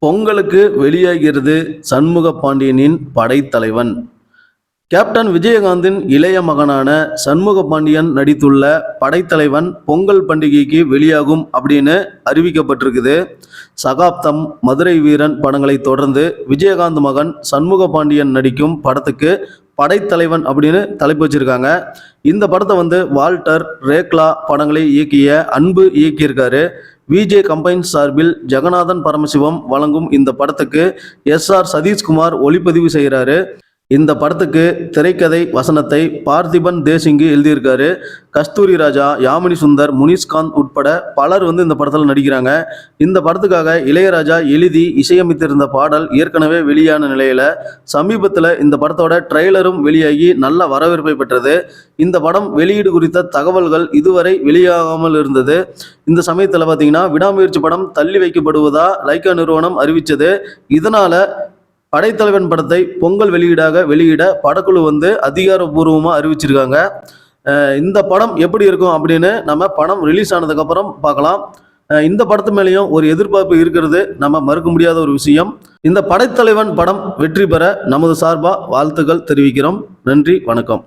பொங்கலுக்கு வெளியாகிறது சண்முக பாண்டியனின் படைத்தலைவன். கேப்டன் விஜயகாந்தின் இளைய மகனான சண்முக பாண்டியன் நடித்துள்ள படைத்தலைவன் பொங்கல் பண்டிகைக்கு வெளியாகும் அப்படின்னு அறிவிக்கப்பட்டிருக்குது. சகாப்தம், மதுரை வீரன் படங்களை தொடர்ந்து விஜயகாந்த் மகன் சண்முக பாண்டியன் நடிக்கும் படத்துக்கு படைத்தலைவன் அப்படின்னு தலைப்பு வச்சிருக்காங்க. இந்த படத்தை வால்டர் ரேக்லா படங்களை இயக்கிய அன்பு இயக்கியிருக்காரு. விஜே கம்பைன்ஸ் சார்பில் ஜெகநாதன் பரமசிவம் வழங்கும் இந்த படத்துக்கு SR சதீஷ்குமார் ஒளிப்பதிவு செய்கிறாரு. இந்த படத்துக்கு திரைக்கதை வசனத்தை பார்த்திபன் தேசிங்கு எழுதியிருக்காரு. கஸ்தூரி ராஜா, யாமினி சுந்தர், முனிஷ்காந்த் உட்பட பலர் இந்த படத்தில் நடிக்கிறாங்க. இந்த படத்துக்காக இளையராஜா எழுதி இசையமைத்திருந்த பாடல் ஏற்கனவே வெளியான நிலையில் சமீபத்தில் இந்த படத்தோட ட்ரெய்லரும் வெளியாகி நல்ல வரவேற்பை பெற்றது. இந்த படம் வெளியீடு குறித்த தகவல்கள் இதுவரை வெளியாகாமல் இருந்தது. இந்த சமயத்தில் பார்த்தீங்கன்னா விடாமுயற்சி படம் தள்ளி வைக்கப்படுவதா லைக்கா நிறுவனம் அறிவித்தது. இதனால் படைத்தலைவன் படத்தை பொங்கல் வெளியிட படக்குழு அதிகாரப்பூர்வமாக அறிவிச்சிருக்காங்க. இந்த படம் எப்படி இருக்கும் அப்படின்னு நம்ம படம் ரிலீஸ் ஆனதுக்கப்புறம் பார்க்கலாம். இந்த படத்து மேலேயும் ஒரு எதிர்பார்ப்பு இருக்கிறது, நம்ம மறுக்க முடியாத ஒரு விஷயம். இந்த படைத்தலைவன் படம் வெற்றி பெற நமது சார்பாக வாழ்த்துக்கள் தெரிவிக்கிறோம். நன்றி, வணக்கம்.